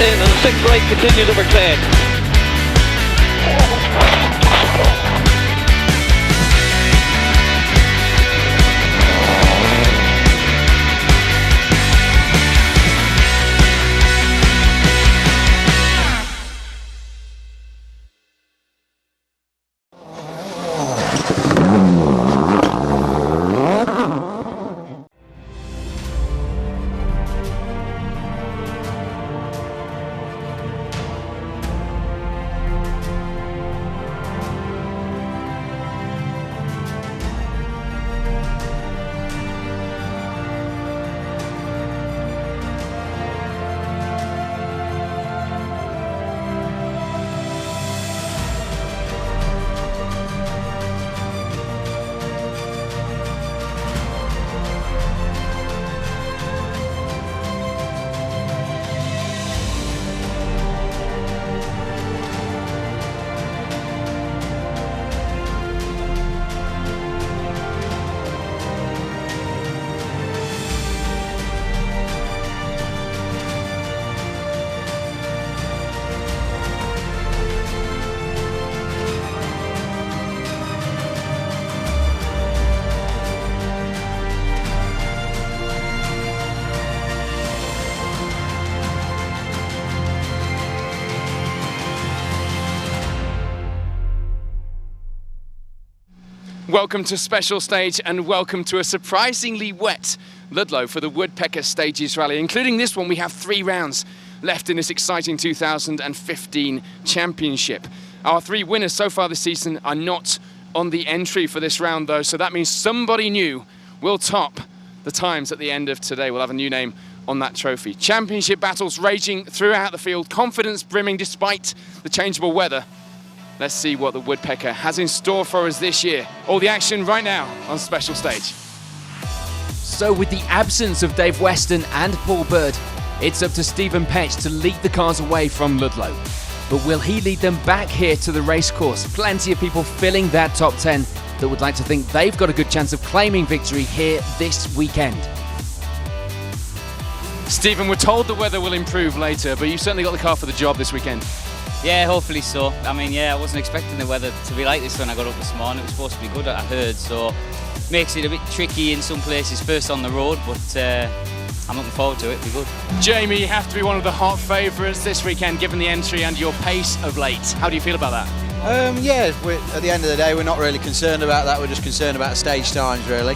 in, and 6 right continues over clear. Welcome to Special Stage and welcome to a surprisingly wet Ludlow for the Woodpecker Stages Rally. Including this one, we have 3 rounds left in this exciting 2015 championship. Our 3 winners so far this season are not on the entry for this round though, so that means somebody new will top the times at the end of today. We'll have a new name on that trophy. Championship battles raging throughout the field, confidence brimming despite the changeable weather. Let's see what the Woodpecker has in store for us this year. All the action right now on Special Stage. So with the absence of Dave Weston and Paul Bird, it's up to Stephen Petch to lead the cars away from Ludlow. But will he lead them back here to the racecourse? Plenty of people filling that top 10 that would like to think they've got a good chance of claiming victory here this weekend. Stephen, we're told the weather will improve later, but you certainly got the car for the job this weekend. Yeah, hopefully so. I mean, yeah, I wasn't expecting the weather to be like this when I got up this morning. It was supposed to be good, I heard, so makes it a bit tricky in some places, first on the road, but I'm looking forward to it. It'll be good. Jamie, you have to be one of the hot favourites this weekend, given the entry and your pace of late. How do you feel about that? Yeah, at the end of the day, we're not really concerned about that. We're just concerned about stage times, really.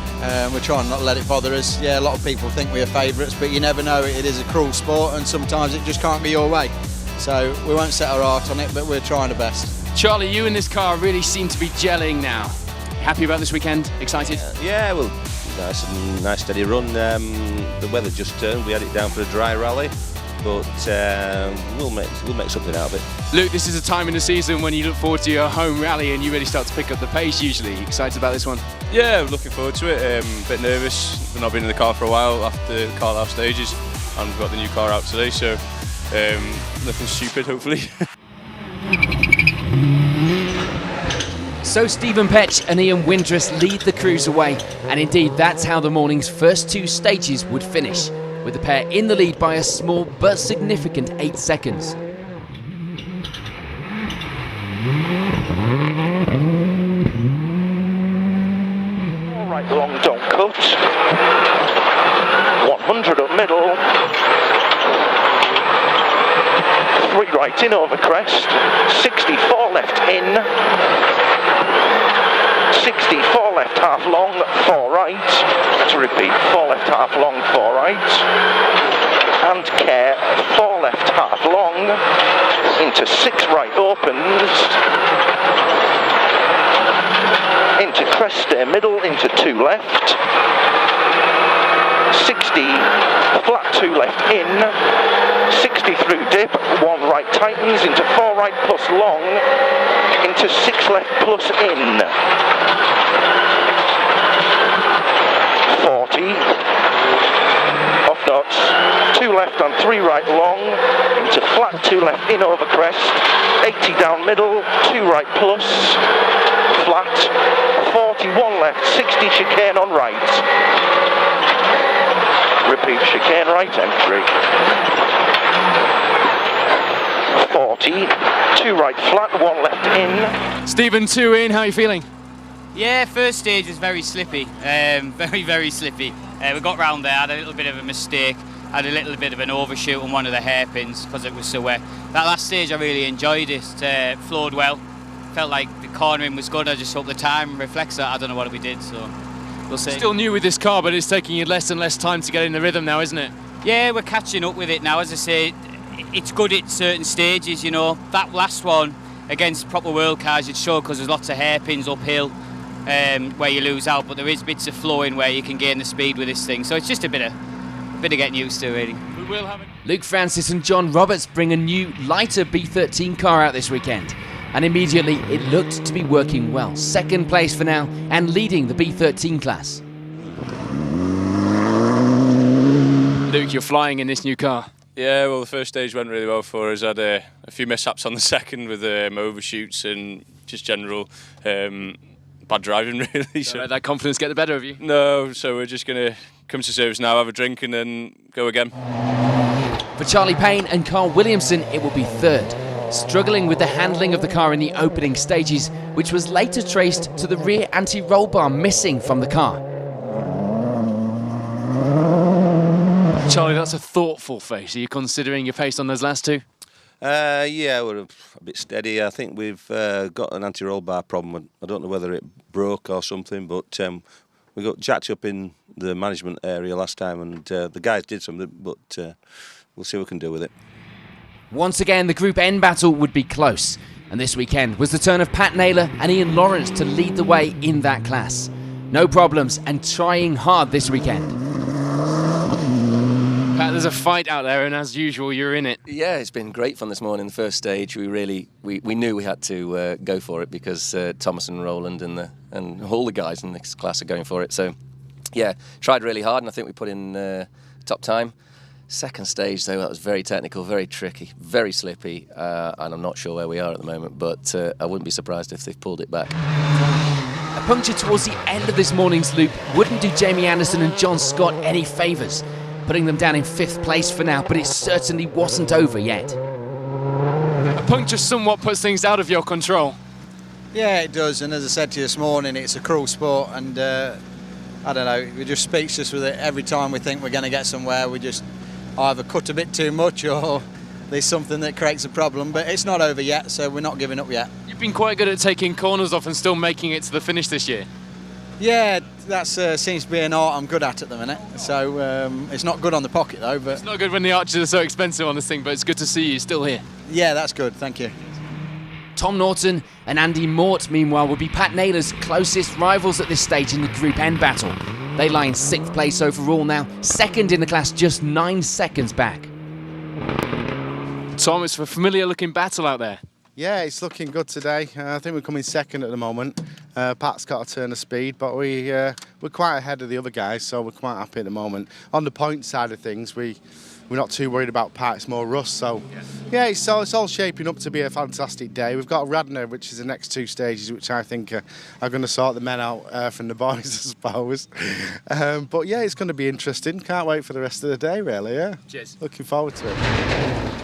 We're trying not to let it bother us. Yeah, a lot of people think we're favourites, but you never know. It is a cruel sport, and sometimes it just can't be your way. So we won't set our heart on it, but we're trying our best. Charlie, you and this car really seem to be gelling now. Happy about this weekend? Excited? Yeah, well, nice steady run. The weather just turned. We had it down for a dry rally, but we'll make something out of it. Luke, this is a time in the season when you look forward to your home rally and you really start to pick up the pace usually. Excited about this one? Yeah, looking forward to it. A bit nervous. We've not been in the car for a while after the Carlisle stages, and we've got the new car out today, so nothing stupid, hopefully. So Stephen Petch and Ian Windress lead the crews away, and indeed that's how the morning's first 2 stages would finish, with the pair in the lead by a small but significant 8 seconds. All right, long don't cut. 100 up middle. 3 right in over crest. 64 left in. 64 left half long, 4 right. To repeat, 4 left half long, 4 right. And care, 4 left half long. Into 6 right opens. Into crest stay middle, into 2 left. 60 flat 2 left in. 60 through dip, 1 right tightens, into 4 right plus long, into 6 left plus in. 40, off nuts, 2 left and 3 right long, into flat 2 left in over crest, 80 down middle, 2 right plus, flat, 41 left, 60 chicane on right. Repeat, chicane right entry. 40, 2 right flat, 1 left in. Stephen, 2 in, how are you feeling? Yeah, first stage was very slippy, very slippy. We got round there, had a little bit of a mistake, had a little bit of an overshoot on one of the hairpins because it was so wet. That last stage I really enjoyed it, flowed well, felt like the cornering was good. I just hope the time reflects that. I don't know what we did, so we'll see. Still new with this car, but it's taking you less and less time to get in the rhythm now, isn't it? Yeah, we're catching up with it now. As I say, it's good at certain stages, you know. That last one against proper world cars, you'd show because there's lots of hairpins uphill where you lose out, but there is bits of flowing where you can gain the speed with this thing. So it's just a bit of getting used to, really. We will have it. Luke Francis and John Roberts bring a new, lighter B13 car out this weekend. And immediately it looked to be working well. Second place for now and leading the B13 class. Luke, you're flying in this new car. Yeah, well, the first stage went really well for us. Had a few mishaps on the second with overshoots and just general bad driving, really. Don't let that confidence get the better of you. No, so we're just going to come to service now, have a drink and then go again. For Charlie Payne and Carl Williamson, it will be third. Struggling with the handling of the car in the opening stages, which was later traced to the rear anti-roll bar missing from the car. Charlie, that's a thoughtful face. Are you considering your pace on those last two? Yeah, we're a bit steady. I think we've got an anti-roll bar problem. I don't know whether it broke or something, but we got jacked up in the management area last time, and the guys did something, but we'll see what we can do with it. Once again, the Group N battle would be close, and this weekend was the turn of Pat Naylor and Ian Lawrence to lead the way in that class. No problems and trying hard this weekend. Pat, there's a fight out there, and as usual, you're in it. Yeah, it's been great fun this morning. The first stage, we knew we had to go for it because Thomas and Roland and all the guys in this class are going for it. So, yeah, tried really hard, and I think we put in top time. Second stage, though, that was very technical, very tricky, very slippy, and I'm not sure where we are at the moment, but I wouldn't be surprised if they've pulled it back. A puncture towards the end of this morning's loop wouldn't do Jamie Anderson and John Scott any favours, putting them down in 5th place for now, but it certainly wasn't over yet. A puncture somewhat puts things out of your control. Yeah, it does, and as I said to you this morning, it's a cruel sport, and I don't know, we just speechless with it. Every time we think we're going to get somewhere, we just either cut a bit too much or there's something that creates a problem, but it's not over yet, so we're not giving up yet. You've been quite good at taking corners off and still making it to the finish this year. Yeah, that seems to be an art I'm good at the minute, so it's not good on the pocket though. But it's not good when the arches are so expensive on this thing, but it's good to see you still here. Yeah, that's good, thank you. Tom Norton and Andy Mort, meanwhile, will be Pat Naylor's closest rivals at this stage in the Group N battle. They lie in 6th place overall now, second in the class, just 9 seconds back. Tom, it's a familiar looking battle out there. Yeah, it's looking good today. I think we're coming second at the moment. Pat's got a turn of speed, but we're quite ahead of the other guys, so we're quite happy at the moment. On the point side of things, we're not too worried about Pat, it's more Russ. So yeah, it's all shaping up to be a fantastic day. We've got Radnor, which is the next 2 stages, which I think are going to sort the men out from the boys, I suppose. But yeah, it's going to be interesting. Can't wait for the rest of the day, really. Yeah. Cheers. Looking forward to it.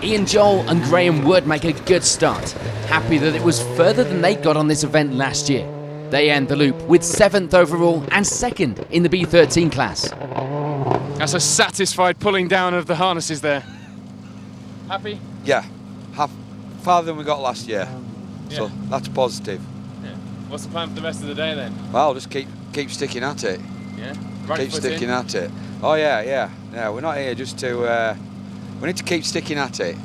Ian Joel and Graham Wood make a good start. Happy that it was further than they got on this event last year. They end the loop with 7th overall and 2nd in the B13 class. That's a satisfied pulling down of the harnesses there. Happy? Yeah, farther than we got last year. Yeah. So that's positive. Yeah. What's the plan for the rest of the day then? Well, just keep sticking at it. Yeah. Right Keep foot sticking in. at it. Oh yeah. We're not here just to. We need to keep sticking at it.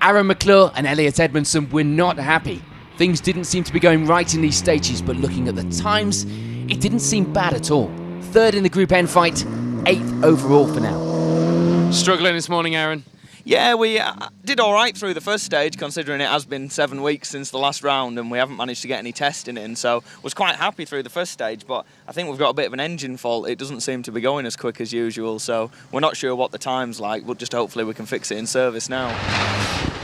Aaron McClure and Elliot Edmondson were not happy. Things didn't seem to be going right in these stages, but looking at the times, it didn't seem bad at all. 3rd in the Group N fight, 8th overall for now. Struggling this morning, Aaron? Yeah, we did all right through the first stage, considering it has been 7 weeks since the last round and we haven't managed to get any testing in, so was quite happy through the first stage, but I think we've got a bit of an engine fault. It doesn't seem to be going as quick as usual, so we're not sure what the time's like, but just hopefully we can fix it in service now.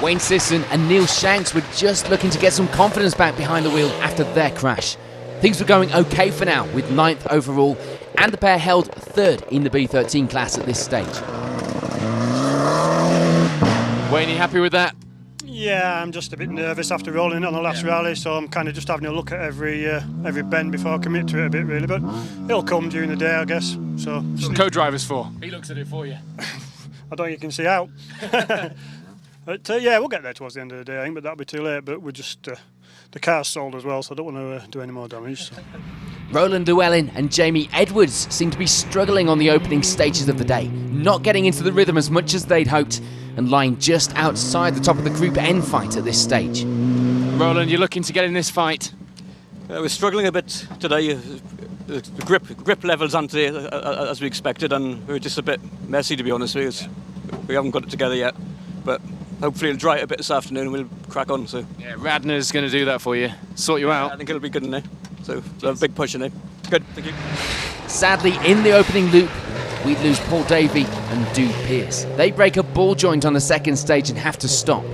Wayne Sisson and Neil Shanks were just looking to get some confidence back behind the wheel after their crash. Things were going okay for now, with 9th overall, and the pair held 3rd in the B13 class at this stage. Wayne, you happy with that? Yeah, I'm just a bit nervous after rolling on the last rally, so I'm kind of just having a look at every bend before I commit to it a bit, really. But it'll come during the day, I guess. So the co-driver's for? He looks at it for you. I don't think you can see out. But yeah, we'll get there towards the end of the day, I think, but that'll be too late. But we're just the car's sold as well, so I don't want to do any more damage. So. Roland Llewellyn and Jamie Edwards seem to be struggling on the opening stages of the day, not getting into the rhythm as much as they'd hoped, and lying just outside the top of the Group N fight at this stage. Roland, you're looking to get in this fight? We're struggling a bit today. The grip levels aren't as we expected, and we're just a bit messy, to be honest with you. We haven't got it together yet, but hopefully it'll dry it a bit this afternoon and we'll crack on. So yeah, Radner's going to do that for you, sort you out. I think it'll be good in there. So we'll have a big push in there. Good, thank you. Sadly, in the opening loop, we'd lose Paul Davey and Dude Pearce. They break a ball joint on the second stage and have to stop.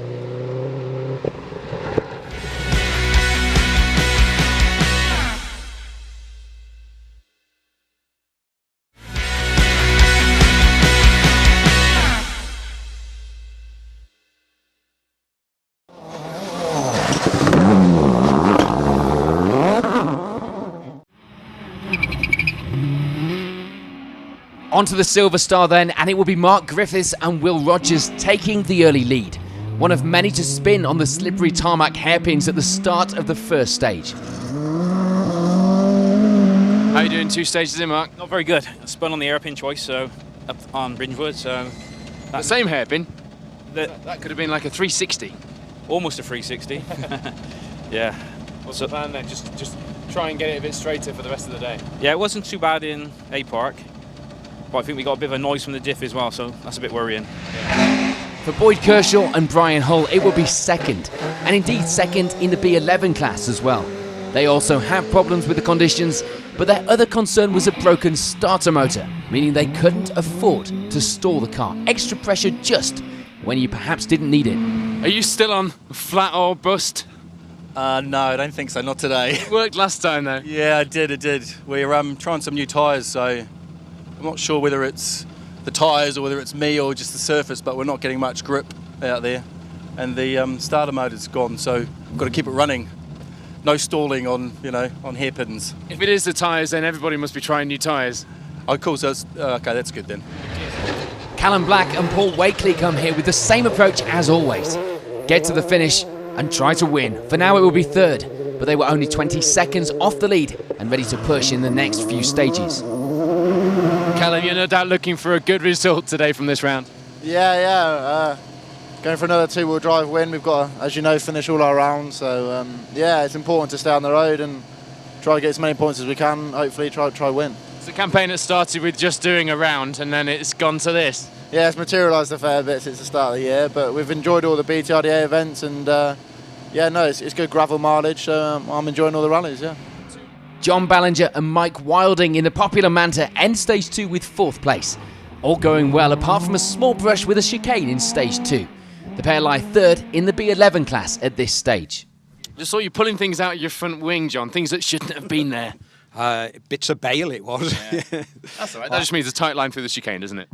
Onto the Silver Star then, and it will be Mark Griffiths and Will Rogers taking the early lead. One of many to spin on the slippery tarmac hairpins at the start of the first stage. How are you doing 2 stages in, Mark? Not very good. I spun on the hairpin choice, so up on Bridgewood, so... The same hairpin? That could have been like a 360. Almost a 360. Yeah. What's the plan then? Just try and get it a bit straighter for the rest of the day? Yeah, it wasn't too bad in A Park. But I think we got a bit of a noise from the diff as well, so that's a bit worrying. For Boyd Kershaw and Brian Hull, it will be second, and indeed second in the B11 class as well. They also have problems with the conditions, but their other concern was a broken starter motor, meaning they couldn't afford to stall the car. Extra pressure just when you perhaps didn't need it. Are you still on flat or bust? No, I don't think so, not today. It worked last time though. Yeah, it did. We're trying some new tyres, so I'm not sure whether it's the tyres or whether it's me or just the surface, but we're not getting much grip out there. And the starter motor's gone, so we've got to keep it running. No stalling on, on hairpins. If it is the tyres, then everybody must be trying new tyres. Oh, cool, so okay, that's good then. Callum Black and Paul Wakely come here with the same approach as always. Get to the finish and try to win. For now it will be third, but they were only 20 seconds off the lead and ready to push in the next few stages. Callum, you're no doubt looking for a good result today from this round. Yeah. Going for another 2-wheel drive win. We've got to, as you know, finish all our rounds. So, yeah, it's important to stay on the road and try to get as many points as we can. Hopefully try win. It's a campaign that started with just doing a round and then it's gone to this. Yeah, it's materialised a fair bit since the start of the year, but we've enjoyed all the BTRDA events and, yeah, no, it's good gravel mileage, so I'm enjoying all the rallies, yeah. John Ballinger and Mike Wilding in the popular Manta end stage 2 with 4th place. All going well apart from a small brush with a chicane in stage 2. The pair lie 3rd in the B11 class at this stage. Just saw you pulling things out of your front wing, John, things that shouldn't have been there. Bits of bail it was. Yeah. That's all right. That just means a tight line through the chicane, doesn't it?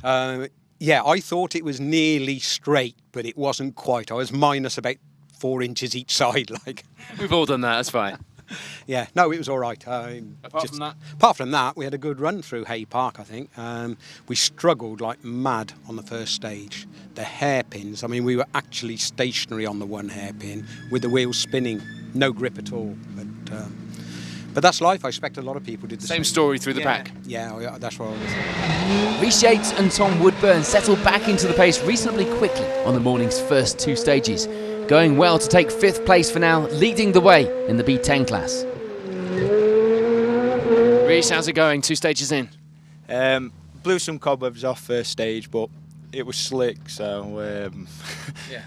Yeah, I thought it was nearly straight, but it wasn't quite. I was minus about 4 inches each side. We've all done that, that's fine. Yeah, no, it was all right. Apart from that, we had a good run through Hay Park, I think. We struggled like mad on the first stage. The hairpins, I mean, we were actually stationary on the one hairpin with the wheels spinning, no grip at all. But that's life. I expect a lot of people did the same. Same story through the back. Yeah, that's what I was. Rhys Yates and Tom Woodburn settled back into the pace reasonably quickly on the morning's first 2 stages. Going well to take 5th place for now, leading the way in the B10 class. Rhys, how's it going? 2 stages in. Blew some cobwebs off first stage, but it was slick, so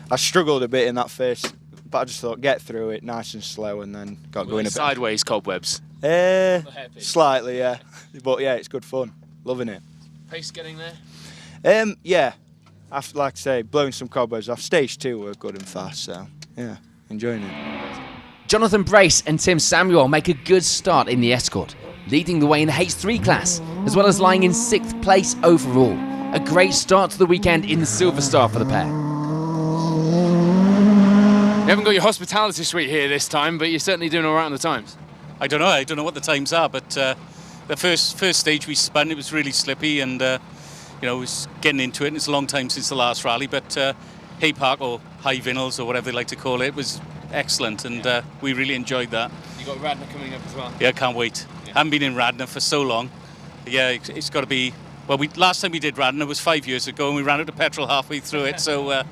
I struggled a bit in that first, but I just thought get through it nice and slow and then got going a bit. Sideways cobwebs? Slightly, yeah. But yeah, it's good fun. Loving it. Pace getting there? Yeah. After, like I say, blowing some cobwebs off. Stage 2 were good and fast, so yeah, enjoying it. Jonathan Brace and Tim Samuel make a good start in the Escort, leading the way in the H3 class, as well as lying in 6th place overall. A great start to the weekend in the Silver Star for the pair. haven't got your hospitality suite here this time, but you're certainly doing all right on the times. I don't know what the times are, but the first stage we spun, it was really slippy, and you know, was getting into it, and it's a long time since the last rally, but Hay Park, or High Vinyls, or whatever they like to call it, was excellent, and we really enjoyed that. You got Radnor coming up as well. Yeah, can't wait. Yeah. Haven't been in Radnor for so long. Yeah, it's got to be. Well, last time we did Radnor was 5 years ago, and we ran out of petrol halfway through it. So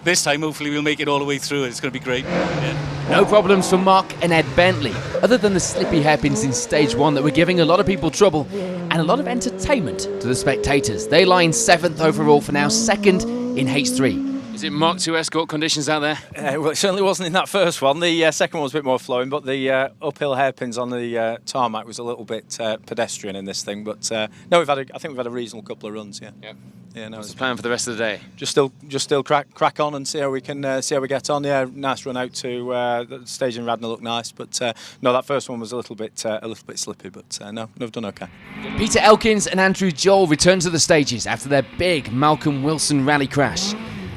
this time, hopefully, we'll make it all the way through. It's going to be great. Yeah. No problems for Mark and Ed Bentley, other than the slippy hairpins in stage 1 that were giving a lot of people trouble and a lot of entertainment to the spectators. They lie in 7th overall for now, 2nd in H3. Is it Mark II escort conditions out there? Well, it certainly wasn't in that first one. The second one was a bit more flowing, but the uphill hairpins on the tarmac was a little bit pedestrian in this thing. But no, I think we've had a reasonable couple of runs. Yeah. Yeah. No. What's the plan for the rest of the day? Just still crack on and see how we can see how we get on. Yeah, nice run out to the stage in Radnor looked nice, but no, that first one was a little bit slippy. But no, we've done okay. Peter Elkins and Andrew Joel return to the stages after their big Malcolm Wilson rally crash.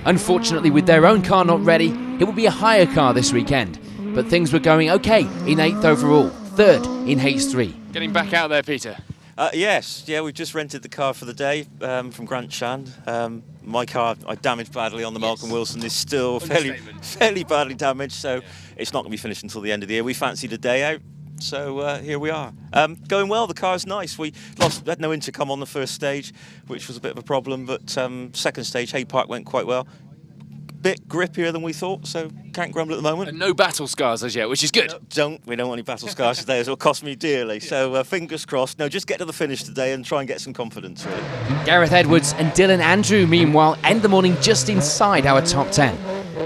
Unfortunately, with their own car not ready, it will be a hire car this weekend. But things were going okay in 8th overall, 3rd in H3. Getting back out there, Peter. Yes, we've just rented the car for the day from Grant Shand. My car I damaged badly on the Malcolm Wilson is still fairly badly damaged, so it's not going to be finished until the end of the year. We fancied a day out, so here we are. Going well, the car's nice. We had no intercom on the first stage, which was a bit of a problem, but second stage, Hay Park went quite well. Bit grippier than we thought, so can't grumble at the moment. And no battle scars as yet, which is good. We don't want any battle scars today, as it'll cost me dearly. So fingers crossed. No, just get to the finish today and try and get some confidence, really. Gareth Edwards and Dylan Andrew, meanwhile, end the morning just inside our top 10.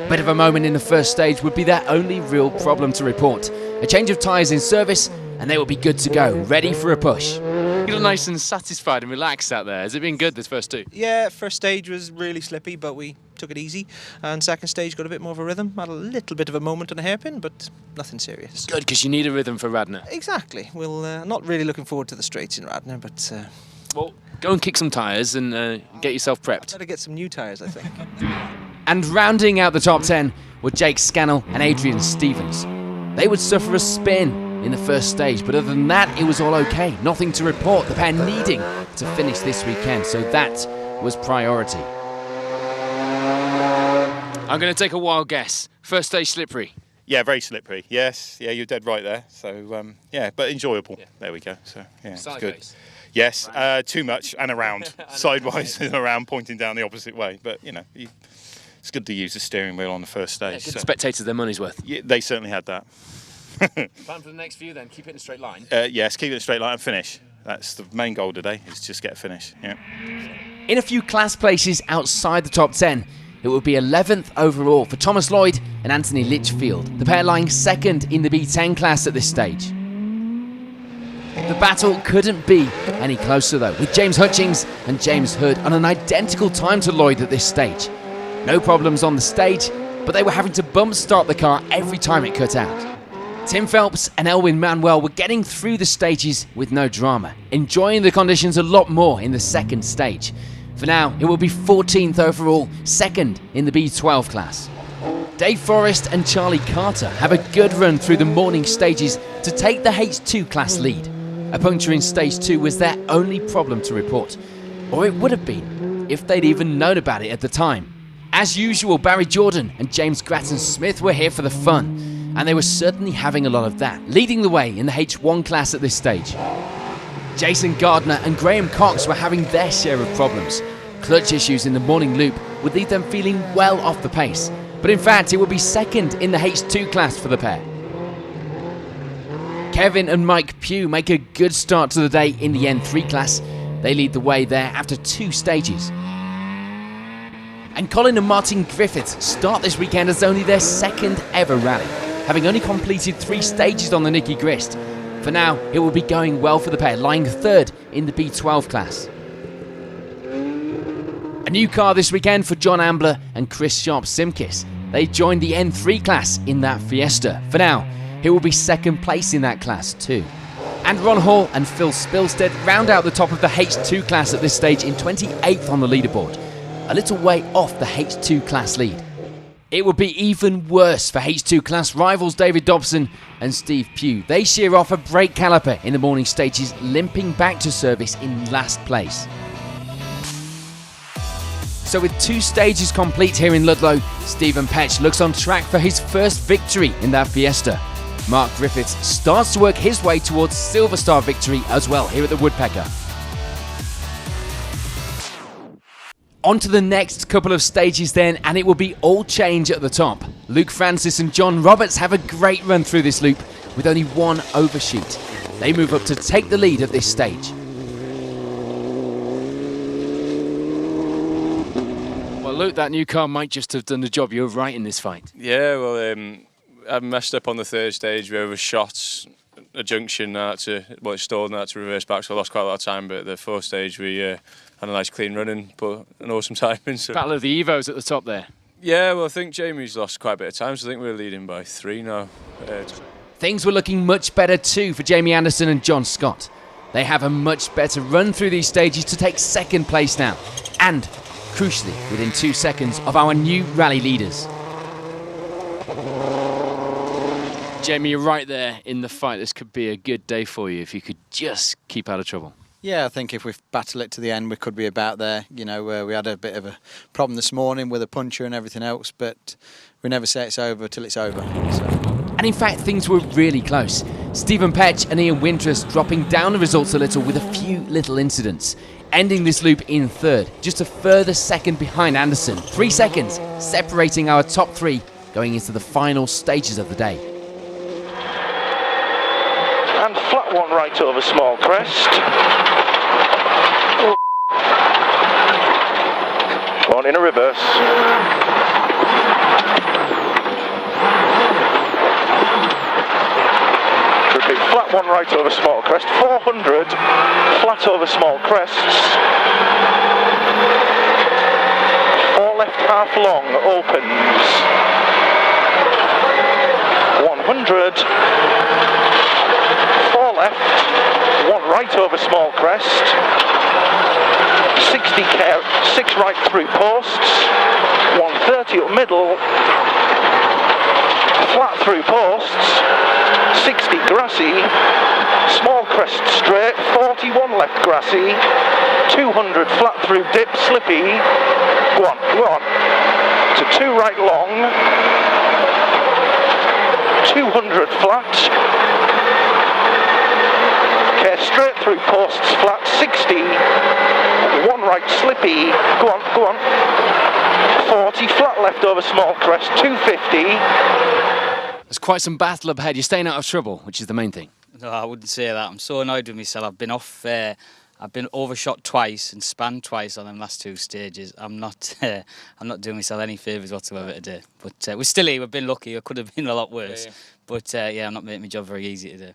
Bit of a moment in the first stage would be their only real problem to report. A change of tyres in service, and they will be good to go, ready for a push. You look nice and satisfied and relaxed out there. Has it been good, this first two? Yeah, first stage was really slippy, but we took it easy. And second stage got a bit more of a rhythm. Had a little bit of a moment on a hairpin, but nothing serious. Good, because you need a rhythm for Radnor. Exactly. We'll not really looking forward to the straights in Radnor, but... well, go and kick some tyres and get yourself prepped. Better get some new tyres, I think. And rounding out the top 10 were Jake Scannell and Adrian Stevens. They would suffer a spin in the first stage, but other than that, it was all okay. Nothing to report, the pair needing to finish this weekend, so that was priority. I'm going to take a wild guess. First stage slippery. Yeah, very slippery. Yes, yeah, you're dead right there. So yeah, but enjoyable. Yeah. There we go. So yeah, it's good. Yes, too much and around, sideways and around, pointing down the opposite way. But you know, it's good to use the steering wheel on the first stage. Give the spectators their money's worth. Yeah, they certainly had that. Plan for the next few then, keep it in a straight line. Yes, keep it in a straight line and finish. That's the main goal today, is just get a finish. Yeah. In a few class places outside the top 10, it will be 11th overall for Thomas Lloyd and Anthony Litchfield, the pair lying 2nd in the B10 class at this stage. The battle couldn't be any closer though, with James Hutchings and James Hood on an identical time to Lloyd at this stage. No problems on the stage, but they were having to bump start the car every time it cut out. Tim Phelps and Elwin Manuel were getting through the stages with no drama, enjoying the conditions a lot more in the second stage. For now, it will be 14th overall, 2nd in the B12 class. Dave Forrest and Charlie Carter have a good run through the morning stages to take the H2 class lead. A puncture in stage 2 was their only problem to report, or it would have been if they'd even known about it at the time. As usual, Barry Jordan and James Grattan Smith were here for the fun, and they were certainly having a lot of that, leading the way in the H1 class at this stage. Jason Gardner and Graham Cox were having their share of problems. Clutch issues in the morning loop would leave them feeling well off the pace, but in fact it would be 2nd in the H2 class for the pair. Kevin and Mike Pugh make a good start to the day in the N3 class. They lead the way there after 2 stages. And Colin and Martin Griffiths start this weekend as only their 2nd ever rally, having only completed 3 stages on the Nicky Grist. For now, it will be going well for the pair, lying 3rd in the B12 class. A new car this weekend for John Ambler and Chris Sharp-Simkis. They joined the N3 class in that Fiesta. For now, it will be 2nd place in that class too. And Ron Hall and Phil Spilstead round out the top of the H2 class at this stage in 28th on the leaderboard, a little way off the H2 class lead. It would be even worse for H2 class rivals David Dobson and Steve Pugh. They shear off a brake caliper in the morning stages, limping back to service in last place. So with 2 stages complete here in Ludlow, Stephen Petch looks on track for his first victory in that Fiesta. Mark Griffiths starts to work his way towards Silver Star victory as well here at the Woodpecker. On to the next couple of stages then, and it will be all change at the top. Luke Francis and John Roberts have a great run through this loop with only 1 overshoot. They move up to take the lead at this stage. Well, Luke, that new car might just have done the job. You're right in this fight. Yeah, well, I messed up on the 3rd stage. We overshot a junction, it stalled and I had to reverse back, so I lost quite a lot of time. But at the 4th stage, we had a nice clean run and put an awesome time in. So. Battle of the Evos at the top there. Yeah, well, I think Jamie's lost quite a bit of time, so I think we're leading by 3 now. Things were looking much better too for Jamie Anderson and John Scott. They have a much better run through these stages to take 2nd place now, and crucially within 2 seconds of our new rally leaders. Jamie, you're right there in the fight. This could be a good day for you if you could just keep out of trouble. Yeah, I think if we battle it to the end, we could be about there. You know, we had a bit of a problem this morning with a puncher and everything else, but we never say it's over till it's over. So. And in fact, things were really close. Stephen Petch and Ian Winters dropping down the results a little with a few little incidents, ending this loop in 3rd, just a further second behind Anderson. 3 seconds separating our top 3 going into the final stages of the day. And flat 1 right over small crest. Going in a reverse. Repeat, flat 1 right over small crest. 400, flat over small crests. 4 left half long, opens. 100. 4 left, 1 right over small crest. 60 care, 6 right through posts. 130 up middle. Flat through posts. 60 grassy. Small crest straight. 41 left grassy. 200 flat through dip, slippy. Go on, go on. To 2 right long. 200 flat. Okay, straight through posts flat, 60. 1 right slippy. Go on, go on. 40 flat left over small crest, 250. There's quite some battle up ahead. You're staying out of trouble, which is the main thing. No, I wouldn't say that. I'm so annoyed with myself. I've been off. I've been overshot twice and spanned twice on them last 2 stages. I'm not doing myself any favours whatsoever today. But we're still here. We've been lucky. It could have been a lot worse. Yeah. But yeah, I'm not making my job very easy today.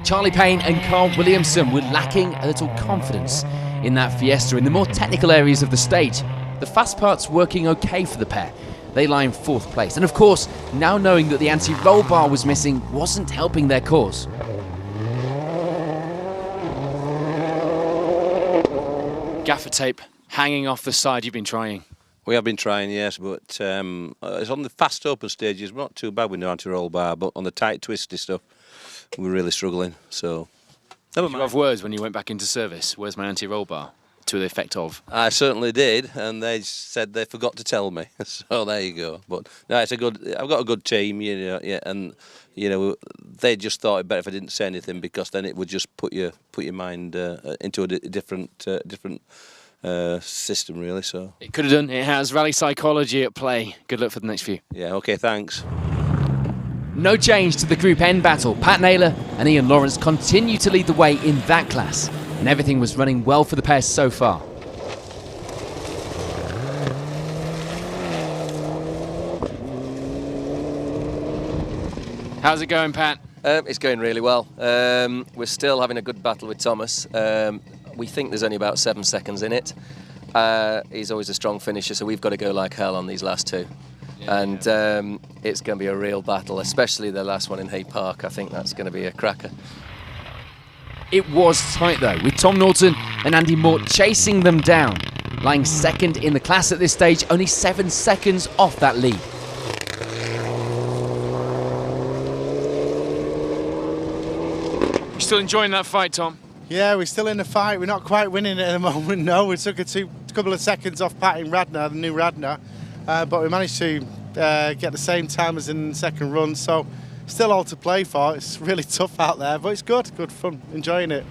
Charlie Payne and Carl Williamson were lacking a little confidence in that Fiesta in the more technical areas of the stage. The fast parts working okay for the pair. They lie in 4th place. And of course, now knowing that the anti-roll bar was missing wasn't helping their cause. Gaffer tape hanging off the side. You've been trying. We have been trying, yes, but it's on the fast open stages. We're not too bad with no anti-roll bar, but on the tight twisty stuff, we're really struggling. So, never mind. Did you have words when you went back into service? Where's my anti-roll bar? To the effect of? I certainly did, and they said they forgot to tell me. So there you go. But no, it's a good. I've got a good team, you know. Yeah, and you know they just thought it better if I didn't say anything because then it would just put your mind into a different system, really. So it could have done. It has rally psychology at play. Good luck for the next few. Yeah. Okay. Thanks. No change to the Group N battle. Pat Naylor and Ian Lawrence continue to lead the way in that class, and everything was running well for the pair so far. How's it going, Pat? It's going really well. We're still having a good battle with Thomas. We think there's only about 7 seconds in it. he's always a strong finisher, so we've got to go like hell on these last two. And it's going to be a real battle, especially the last one in Hay Park. I think that's going to be a cracker. It was tight though, with Tom Norton and Andy Moore chasing them down, lying second in the class at this stage, only 7 seconds off that lead. You still enjoying that fight, Tom? Yeah, we're still in the fight. We're not quite winning it at the moment, no. We took a couple of seconds off patting Radner, the new Radner, but we managed to get the same time as in the second run, so still all to play for. It's really tough out there, but it's good fun, enjoying it.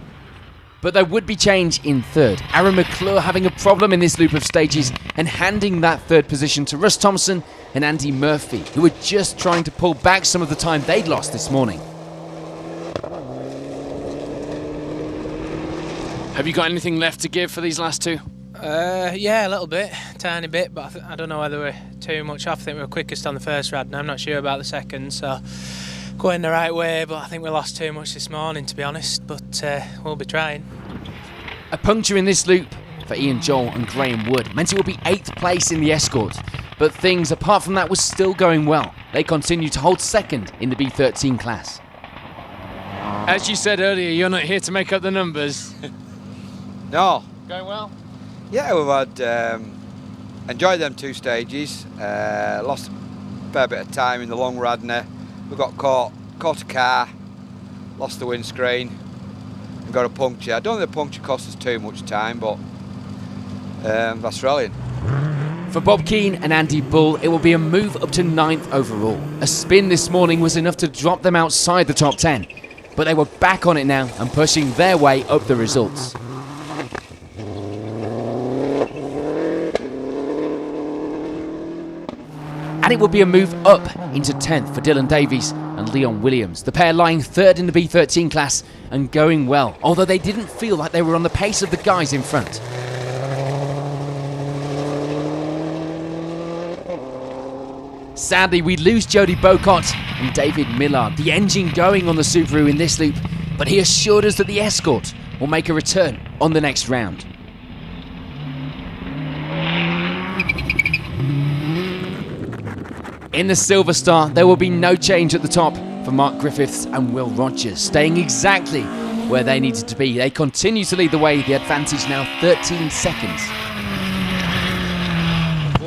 But there would be change in third. Aaron McClure having a problem in this loop of stages and handing that third position to Russ Thompson and Andy Murphy, who were just trying to pull back some of the time they'd lost this morning. Have you got anything left to give for these last two? Yeah, a little bit, tiny bit, but I don't know whether we're too much off. I think we were quickest on the first rad, and I'm not sure about the second, so going the right way, but I think we lost too much this morning, to be honest, but we'll be trying. A puncture in this loop for Ian Joel and Graham Wood meant it would be 8th place in the escort, but things apart from that was still going well. They continue to hold second in the B13 class. As you said earlier, you're not here to make up the numbers. No. Going well? Yeah, we've had enjoyed them 2 stages. Lost a fair bit of time in the long Radner. We got caught a car, lost the windscreen, and got a puncture. I don't think the puncture cost us too much time, but that's Australian. For Bob Keane and Andy Bull, it will be a move up to 9th overall. A spin this morning was enough to drop them outside the top 10, but they were back on it now and pushing their way up the results. And it will be a move up into 10th for Dylan Davies and Leon Williams. The pair lying 3rd in the B13 class and going well, although they didn't feel like they were on the pace of the guys in front. Sadly, we lose Jody Bocott and David Millard, the engine going on the Subaru in this loop, but he assured us that the Escort will make a return on the next round. In the Silver Star, there will be no change at the top for Mark Griffiths and Will Rogers, staying exactly where they needed to be. They continue to lead the way, the advantage now 13 seconds.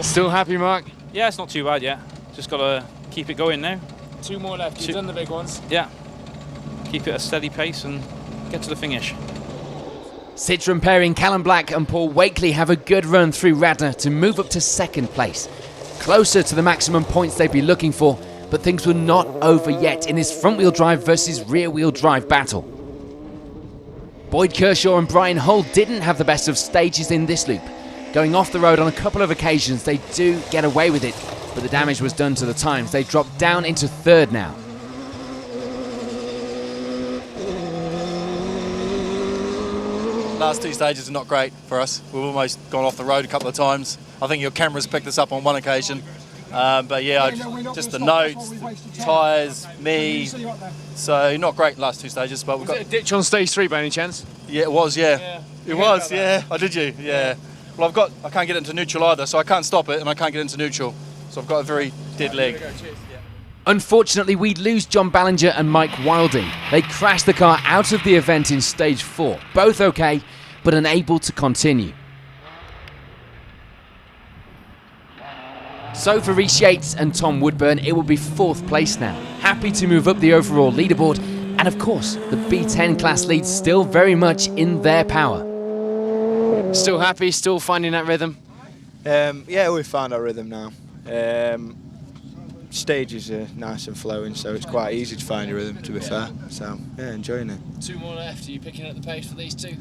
Still happy, Mark? Yeah, it's not too bad yet. Just got to keep it going now. 2 more left. You've done the big ones. Yeah. Keep it at a steady pace and get to the finish. Citroen pairing Callum Black and Paul Wakely have a good run through Radner to move up to 2nd place. Closer to the maximum points they'd be looking for, but things were not over yet in this front-wheel drive versus rear-wheel drive battle. Boyd Kershaw and Brian Hull didn't have the best of stages in this loop. Going off the road on a couple of occasions, they do get away with it, but the damage was done to the times. They dropped down into 3rd now. Last 2 stages are not great for us. We've almost gone off the road a couple of times. I think your cameras picked us up on one occasion. But yeah, just the notes, tyres, me. So not great last 2 stages. But we've got a ditch on stage 3 by any chance? Yeah, it was. Yeah, it was. Yeah. Oh, did you? Yeah. Well, I can't get into neutral either, so I can't stop it and I can't get into neutral. So I've got a very dead leg. Unfortunately, we'd lose John Ballinger and Mike Wilding. They crashed the car out of the event in stage 4. Both okay, but unable to continue. So for Rhys Yates and Tom Woodburn, it will be 4th place now. Happy to move up the overall leaderboard, and of course, the B10 class lead still very much in their power. Still happy, still finding that rhythm? Yeah, we've found our rhythm now. Stages are nice and flowing, so it's quite easy to find your rhythm, to be fair. So, yeah, enjoying it. 2 more left. Are you picking up the pace for these 2?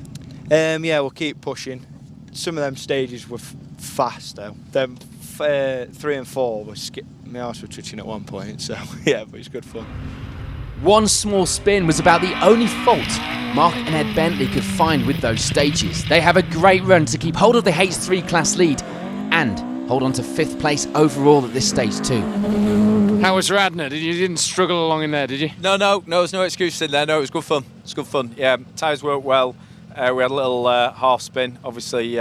Yeah, we'll keep pushing. Some of them stages were fast, though. Them 3 and 4 were my arse were twitching at one point, so yeah, but it's good fun. One small spin was about the only fault Mark and Ed Bentley could find with those stages. They have a great run to keep hold of the H3 class lead and hold on to 5th place overall at this stage too. How was Radner? You didn't struggle along in there, did you? No, there's no excuse in there. No, it was good fun. It's good fun. Yeah, tyres worked well. We had a little half spin. Obviously,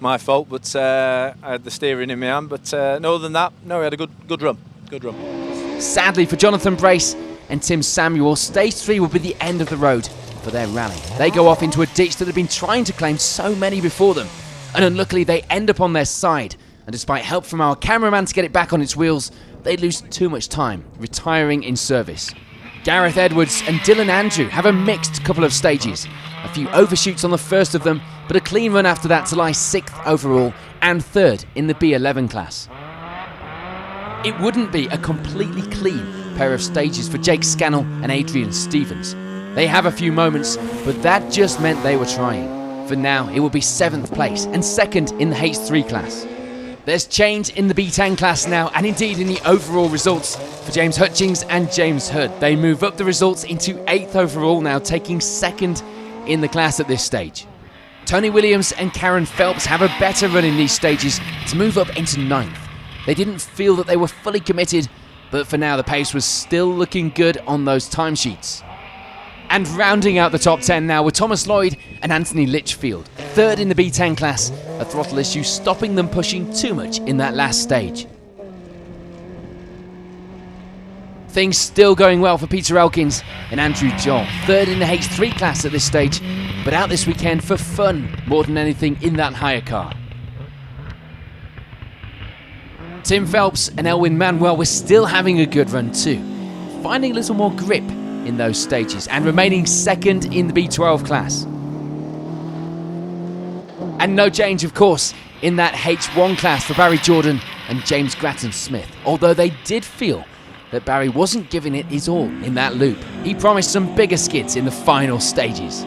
my fault, but I had the steering in my hand. But no, other than that, no, we had a good run. Good run. Sadly for Jonathan Brace and Tim Samuel, stage 3 will be the end of the road for their rally. They go off into a ditch that had been trying to claim so many before them, and unluckily they end up on their side, and despite help from our cameraman to get it back on its wheels, they lose too much time, retiring in service. Gareth Edwards and Dylan Andrew have a mixed couple of stages. A few overshoots on the first of them, but a clean run after that to lie 6th overall and 3rd in the B11 class. It wouldn't be a completely clean pair of stages for Jake Scannell and Adrian Stevens. They have a few moments, but that just meant they were trying. For now, it will be 7th place and 2nd in the H3 class. There's change in the B10 class now, and indeed in the overall results for James Hutchings and James Hood. They move up the results into 8th overall now, taking 2nd in the class at this stage. Tony Williams and Karen Phelps have a better run in these stages to move up into 9th. They didn't feel that they were fully committed, but for now the pace was still looking good on those timesheets. And rounding out the top 10 now were Thomas Lloyd and Anthony Litchfield, 3rd in the B10 class, a throttle issue stopping them pushing too much in that last stage. Things still going well for Peter Elkins and Andrew Joel, 3rd in the H3 class at this stage, but out this weekend for fun more than anything in that hire car. Tim Phelps and Elwin Manuel were still having a good run too, finding a little more grip in those stages and remaining 2nd in the B12 class. And no change, of course, in that H1 class for Barry Jordan and James Grattan Smith, although they did feel that Barry wasn't giving it his all in that loop. He promised some bigger skids in the final stages.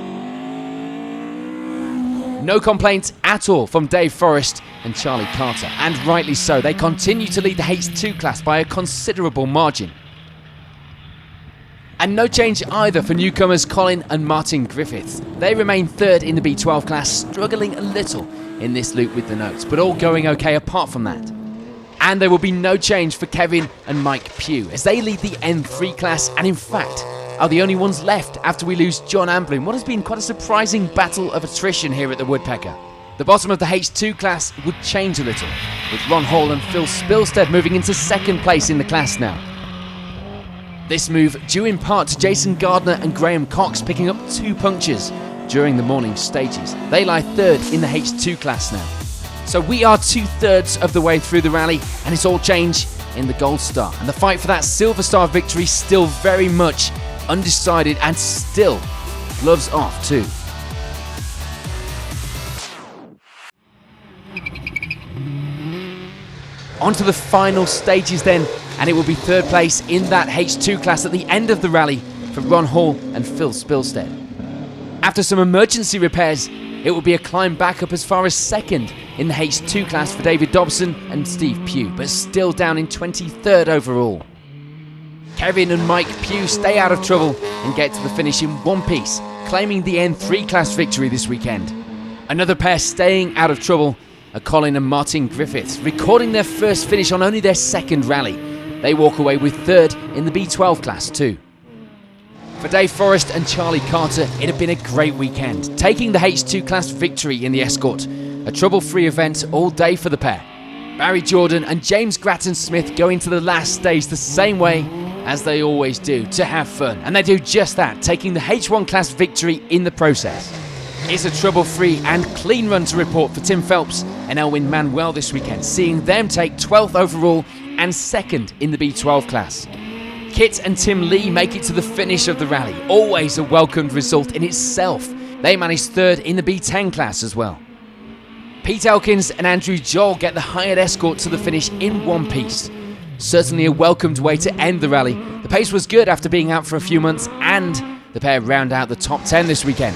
No complaints at all from Dave Forrest and Charlie Carter, and rightly so. They continue to lead the H2 class by a considerable margin. And no change either for newcomers Colin and Martin Griffiths. They remain 3rd in the B12 class, struggling a little in this loop with the notes, but all going okay apart from that. And there will be no change for Kevin and Mike Pugh, as they lead the N3 class, and in fact are the only ones left after we lose John Amblin. What has been quite a surprising battle of attrition here at the Woodpecker. The bottom of the H2 class would change a little, with Ron Hall and Phil Spilstead moving into 2nd place in the class now. This move due in part to Jason Gardner and Graham Cox picking up 2 punctures during the morning stages. They lie 3rd in the H2 class now. So we are 2/3 of the way through the rally, and it's all change in the Gold Star. And the fight for that Silver Star victory still very much undecided, and still gloves off too. On to the final stages then, and it will be 3rd place in that H2 class at the end of the rally for Ron Hall and Phil Spilstead. After some emergency repairs, it will be a climb back up as far as 2nd in the H2 class for David Dobson and Steve Pugh, but still down in 23rd overall. Kevin and Mike Pugh stay out of trouble and get to the finish in one piece, claiming the N3 class victory this weekend. Another pair staying out of trouble are Colin and Martin Griffiths, recording their first finish on only their 2nd rally. They walk away with 3rd in the B12 class too. For Dave Forrest and Charlie Carter, it had been a great weekend, taking the H2 class victory in the Escort. A trouble-free event all day for the pair. Barry Jordan and James Grattan Smith go into the last stage the same way as they always do, to have fun. And they do just that, taking the H1 class victory in the process. It's a trouble-free and clean run to report for Tim Phelps and Elwin Manuel this weekend, seeing them take 12th overall and 2nd in the B12 class. Kit and Tim Lee make it to the finish of the rally, always a welcomed result in itself. They manage 3rd in the B10 class as well. Pete Elkins and Andrew Joel get the hired Escort to the finish in one piece. Certainly a welcomed way to end the rally. The pace was good after being out for a few months, and the pair round out the top 10 this weekend.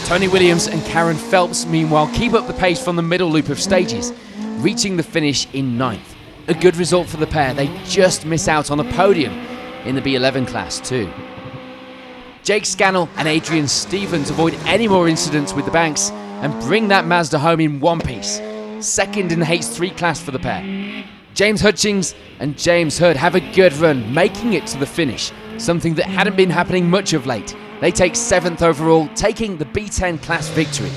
Tony Williams and Karen Phelps, meanwhile, keep up the pace from the middle loop of stages, reaching the finish in 9th. A good result for the pair. They just miss out on the podium in the B11 class too. Jake Scannell and Adrian Stevens avoid any more incidents with the banks and bring that Mazda home in one piece. 2nd in the H3 class for the pair. James Hutchings and James Hood have a good run, making it to the finish, something that hadn't been happening much of late. They take 7th overall, taking the B10 class victory.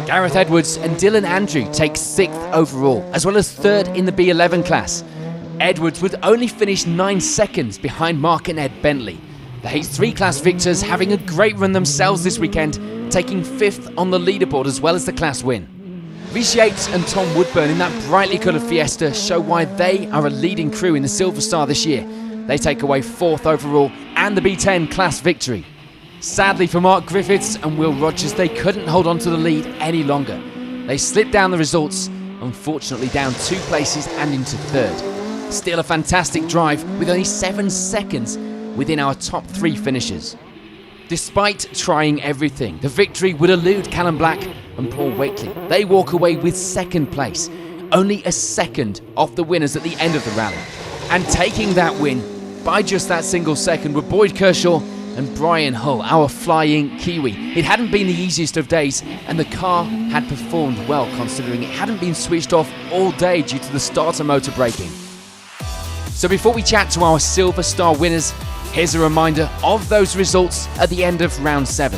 Gareth Edwards and Dylan Andrew take 6th overall, as well as 3rd in the B11 class. Edwards would only finish 9 seconds behind Mark and Ed Bentley. The H3 class victors having a great run themselves this weekend, taking 5th on the leaderboard as well as the class win. Rhys Yates and Tom Woodburn in that brightly coloured Fiesta show why they are a leading crew in the Silver Star this year. They take away 4th overall and the B10 class victory. Sadly for Mark Griffiths and Will Rogers, they couldn't hold on to the lead any longer. They slipped down the results, unfortunately down 2 places and into 3rd. Still a fantastic drive with only 7 seconds within our top 3 finishers. Despite trying everything, the victory would elude Callum Black and Paul Wakely. They walk away with 2nd place, only a second off the winners at the end of the rally. And taking that win by just that single second were Boyd Kershaw and Brian Hull, our flying Kiwi. It hadn't been the easiest of days, and the car had performed well considering it hadn't been switched off all day due to the starter motor braking. So before we chat to our Silver Star winners, here's a reminder of those results at the end of round 7.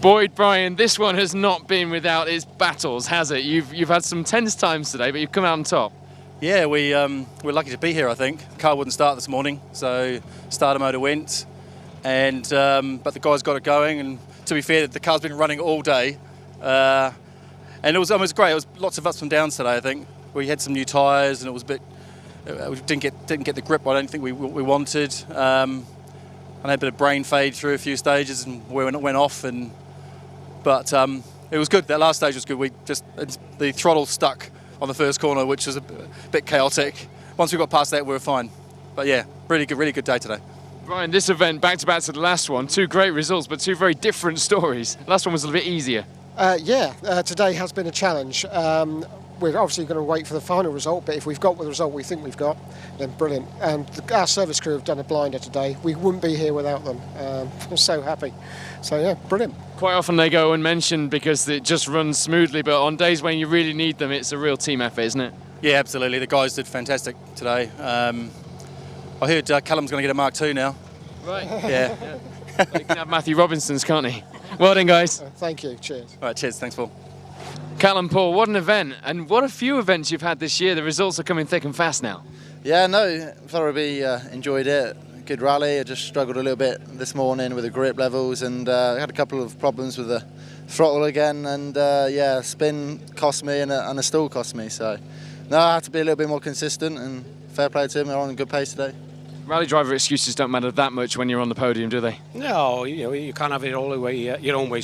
Boyd, Brian, this one has not been without its battles, has it? You've had some tense times today, but you've come out on top. Yeah, we're lucky to be here, I think. The car wouldn't start this morning, so starter motor went, and but the guys got it going, and to be fair, the car's been running all day, and it was almost great. It was lots of ups and downs today, I think. We had some new tyres, and it was a bit, we didn't get the grip I don't think we wanted. I had a bit of brain fade through a few stages, and we went off, but it was good. That last stage was good. The throttle stuck on the first corner, which was a bit chaotic. Once we got past that, we were fine. But yeah, really good day today. Brian, this event, back to back to the last one, 2 great results, but 2 very different stories. The last one was a little bit easier. Today has been a challenge. We're obviously going to wait for the final result, but if we've got the result we think we've got, then brilliant. And our service crew have done a blinder today. We wouldn't be here without them. I'm so happy. So yeah, brilliant. Quite often they go unmentioned because it just runs smoothly, but on days when you really need them, it's a real team effort, isn't it? Yeah, absolutely. The guys did fantastic today. I heard Callum's going to get a Mark II now. Right. Yeah. Well, he can have Matthew Robinson's, can't he? Well done, guys. Thank you. Cheers. All right, cheers. Thanks, Paul. Callum, Paul, what an event, and what a few events you've had this year. The results are coming thick and fast now. Yeah, no, thoroughly enjoyed it. Good rally. I just struggled a little bit this morning with the grip levels, and had a couple of problems with the throttle again, and spin cost me and a stall cost me. So, no, I had to be a little bit more consistent, and fair play to him. They're on a good pace today. Rally driver excuses don't matter that much when you're on the podium, do they? No, you can't have it all the way, your own way,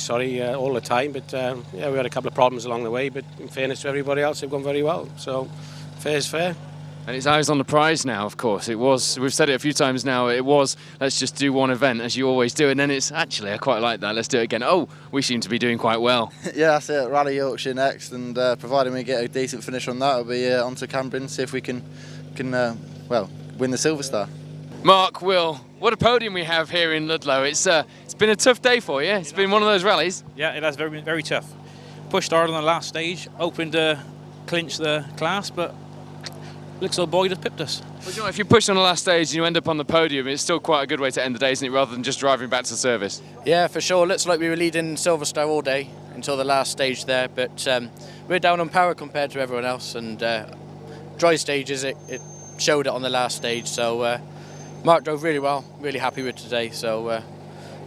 all the time. But we had a couple of problems along the way. But in fairness to everybody else, they've gone very well. So fair is fair. And it's eyes on the prize now, of course. It was, we've said it a few times now, it was, let's just do one event, as you always do. And then it's, actually, I quite like that, let's do it again. Oh, we seem to be doing quite well. Yeah, that's it. Rally Yorkshire next. And providing we get a decent finish on that, we'll be on to Cambrian, see if we can win the Silver Star. Mark, Will, what a podium we have here in Ludlow. It's been a tough day for you. It's been one of those rallies. Yeah, it has very, very tough. Pushed hard on the last stage, hoping to clinch the class, but looks like Boyd has pipped us. Well, you know, if you push on the last stage and you end up on the podium, it's still quite a good way to end the day, isn't it, rather than just driving back to service? Yeah, for sure. Looks like we were leading Silver Star all day until the last stage there, but we're down on power compared to everyone else, and dry stages, it showed it on the last stage, so Mark drove really well, really happy with today, so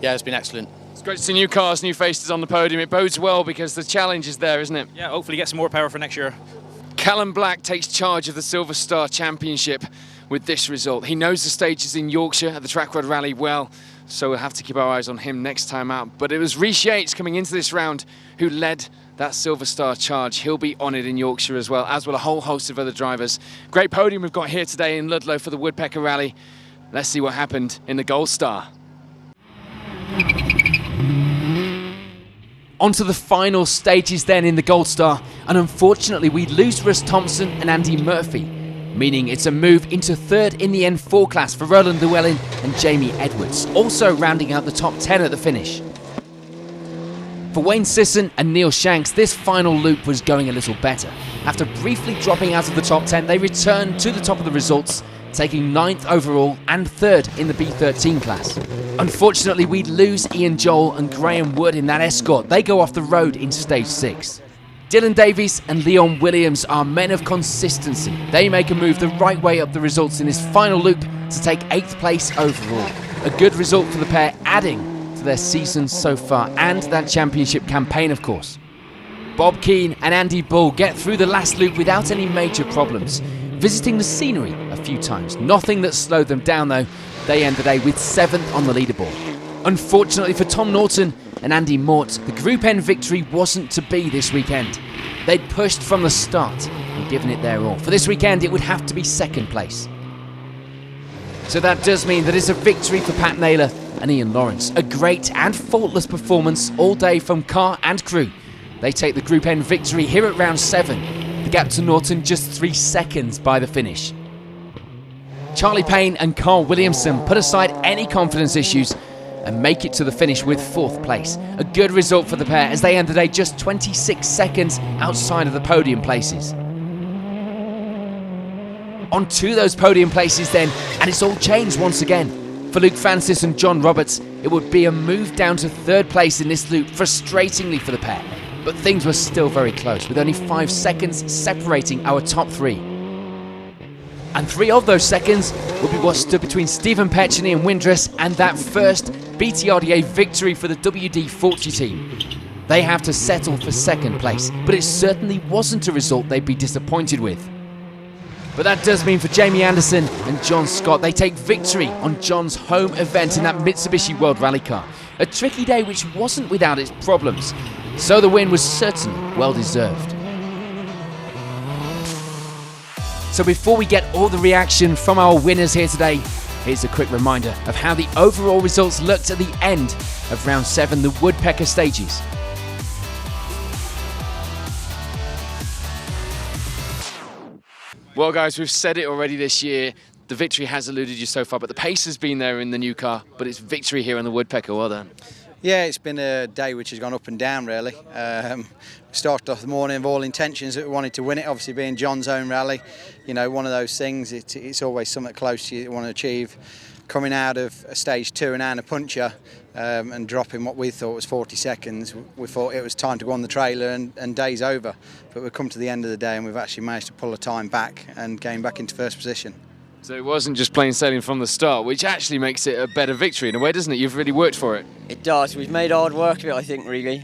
yeah, it's been excellent. It's great to see new cars, new faces on the podium. It bodes well because the challenge is there, isn't it? Yeah, hopefully get some more power for next year. Callum Black takes charge of the Silver Star Championship with this result. He knows the stages in Yorkshire at the Track Rod Rally well, so we'll have to keep our eyes on him next time out. But it was Rhys Yates coming into this round who led that Silver Star charge. He'll be honoured in Yorkshire as well, as will a whole host of other drivers. Great podium we've got here today in Ludlow for the Woodpecker Rally. Let's see what happened in the Gold Star. On to the final stages then in the Gold Star, and unfortunately we lose Russ Thompson and Andy Murphy, meaning it's a move into third in the N4 class for Roland Llewellyn and Jamie Edwards, also rounding out the top 10 at the finish. For Wayne Sisson and Neil Shanks, this final loop was going a little better. After briefly dropping out of the top 10, they returned to the top of the results, taking 9th overall and 3rd in the B13 class. Unfortunately, we'd lose Ian Joel and Graham Wood in that escort. They go off the road in stage 6. Dylan Davies and Leon Williams are men of consistency. They make a move the right way up the results in this final loop to take 8th place overall. A good result for the pair, adding to their season so far and that championship campaign, of course. Bob Keane and Andy Bull get through the last loop without any major problems, visiting the scenery a few times. Nothing that slowed them down though. They end the day with 7th on the leaderboard. Unfortunately for Tom Norton and Andy Mort, the Group N victory wasn't to be this weekend. They'd pushed from the start and given it their all. For this weekend it would have to be 2nd place. So that does mean that it's a victory for Pat Naylor and Ian Lawrence. A great and faultless performance all day from car and crew. They take the Group N victory here at round 7. The gap to Norton just 3 seconds by the finish. Charlie Payne and Carl Williamson put aside any confidence issues and make it to the finish with 4th place. A good result for the pair as they end the day just 26 seconds outside of the podium places. On to those podium places then, and it's all changed once again. For Luke Francis and John Roberts, it would be a move down to 3rd place in this loop, frustratingly for the pair. But things were still very close, with only 5 seconds separating our top 3. And 3 of those seconds would be what stood between Stephen Petch and Ian Windress and that first BTRDA victory for the WD-40 team. They have to settle for 2nd place, but it certainly wasn't a result they'd be disappointed with. But that does mean for Jamie Anderson and John Scott, they take victory on John's home event in that Mitsubishi World Rally car. A tricky day which wasn't without its problems, so the win was certainly well deserved. So before we get all the reaction from our winners here today, here's a quick reminder of how the overall results looked at the end of round 7, the Woodpecker stages. Well guys, we've said it already this year, the victory has eluded you so far, but the pace has been there in the new car, but it's victory here on the Woodpecker. Well done. Yeah, it's been a day which has gone up and down really. We started off the morning with all intentions that we wanted to win it, obviously being John's own rally. You know, one of those things, it's always something close you want to achieve. Coming out of a stage 2 and out a puncher and dropping what we thought was 40 seconds, we thought it was time to go on the trailer and day's over. But we've come to the end of the day and we've actually managed to pull the time back and gain back into 1st position. So it wasn't just plain sailing from the start, which actually makes it a better victory in a way, doesn't it? You've really worked for it. It does. We've made hard work of it, I think, really.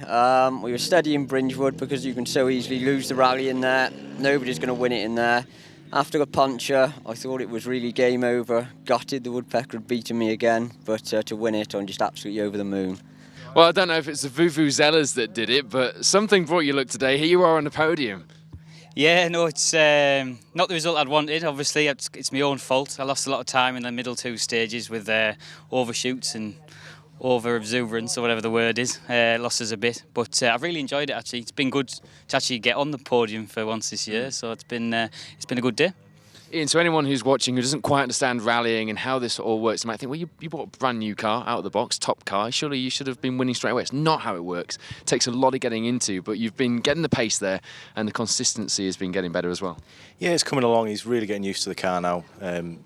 We were steady in Bridgewood because you can so easily lose the rally in there. Nobody's going to win it in there. After a puncher, I thought it was really game over. Gutted the Woodpecker had beaten me again, but to win it, I'm just absolutely over the moon. Well, I don't know if it's the Vuvuzelas that did it, but something brought you luck today. Here you are on the podium. Yeah, no, it's not the result I'd wanted. Obviously, it's my own fault. I lost a lot of time in the middle 2 stages with overshoots and over-exuberance, or whatever the word is. Lost us a bit, but I've really enjoyed it actually. It's been good to actually get on the podium for once this year, so it's been a good day. Ian, so anyone who's watching who doesn't quite understand rallying and how this all works, they might think, well, you bought a brand new car out of the box, top car, surely you should have been winning straight away. It's not how it works. It takes a lot of getting into, but you've been getting the pace there and the consistency has been getting better as well. Yeah, it's coming along. He's really getting used to the car now.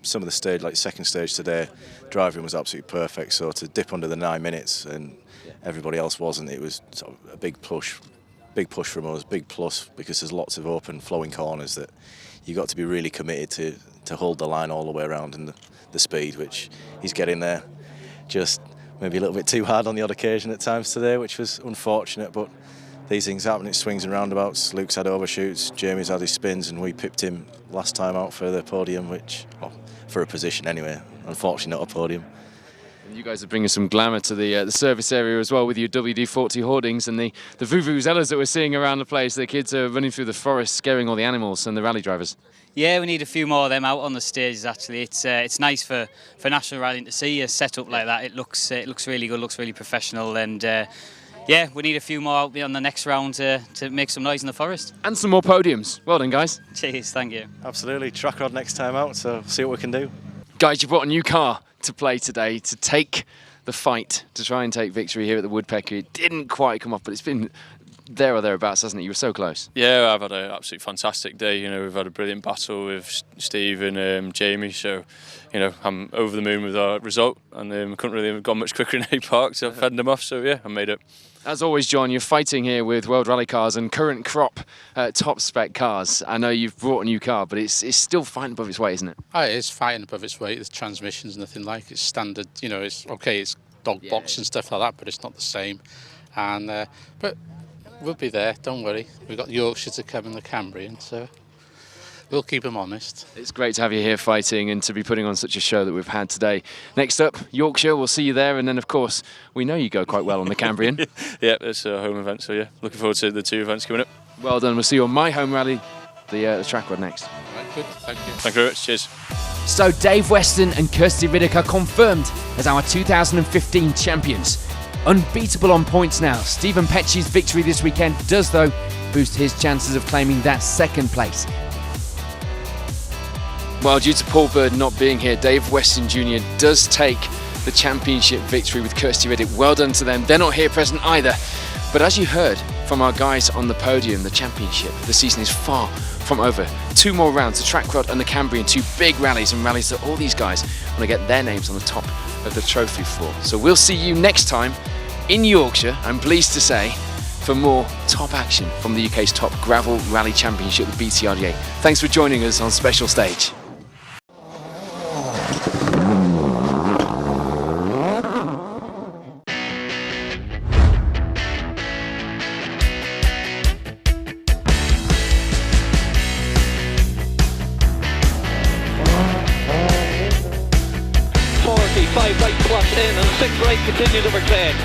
Some of the stage, like 2nd stage today, driving was absolutely perfect. So to dip under the 9 minutes and everybody else wasn't, it was sort of a big push from us, big plus, because there's lots of open flowing corners that you've got to be really committed to hold the line all the way around in the speed, which he's getting there. Just maybe a little bit too hard on the odd occasion at times today, which was unfortunate, but these things happen. It swings and roundabouts. Luke's had overshoots, Jamie's had his spins, and we pipped him last time out for the podium, for a position anyway. Unfortunately, not a podium. You guys are bringing some glamour to the service area as well with your WD-40 hoardings and the vuvuzelas that we're seeing around the place. The kids are running through the forest, scaring all the animals and the rally drivers. Yeah, we need a few more of them out on the stages. Actually, it's nice for national rallying to see a setup like that. It looks really good, looks really professional, and yeah, we need a few more out there on the next round to make some noise in the forest. And some more podiums. Well done, guys. Cheers, thank you. Absolutely, track rod next time out, so see what we can do. Guys, you brought a new car to play today to take the fight, to try and take victory here at the Woodpecker. It didn't quite come off, but it's been there or thereabouts, hasn't it? You were so close. Yeah, I've had an absolutely fantastic day. You know, we've had a brilliant battle with Steve and Jamie, so you know, I'm over the moon with our result, and we couldn't really have gone much quicker in Hay Park, so I've fed them off, so yeah, I made it. As always, John, you're fighting here with World Rally cars and current crop top spec cars. I know you've brought a new car, but it's still fighting above its weight, isn't it? Oh, it is fighting above its weight. The transmission's nothing like it's standard. You know, it's okay. It's dog box and stuff like that, but it's not the same. And but we'll be there. Don't worry. We've got Yorkshire to come in the Cambrian, so we'll keep them honest. It's great to have you here fighting and to be putting on such a show that we've had today. Next up, Yorkshire, we'll see you there. And then, of course, we know you go quite well on the Cambrian. Yeah, it's a home event, so yeah, looking forward to the 2 events coming up. Well done. We'll see you on my home rally, the track rod next. Right, good, thank you. Thank you very much, cheers. So Dave Weston and Kirsty Riddick are confirmed as our 2015 champions. Unbeatable on points now. Stephen Petchey's victory this weekend does, though, boost his chances of claiming that second place. Well, due to Paul Bird not being here, Dave Weston Jr. does take the championship victory with Kirsty Riddick. Well done to them. They're not here present either. But as you heard from our guys on the podium, the championship, the season is far from over. 2 more rounds, the track rod and the Cambrian, 2 big rallies, and rallies that all these guys want to get their names on the top of the trophy for. So we'll see you next time in Yorkshire, I'm pleased to say, for more top action from the UK's top gravel rally championship, the BTRDA. Thanks for joining us on Special Stage. Five right plus in and 6 right continues over 10.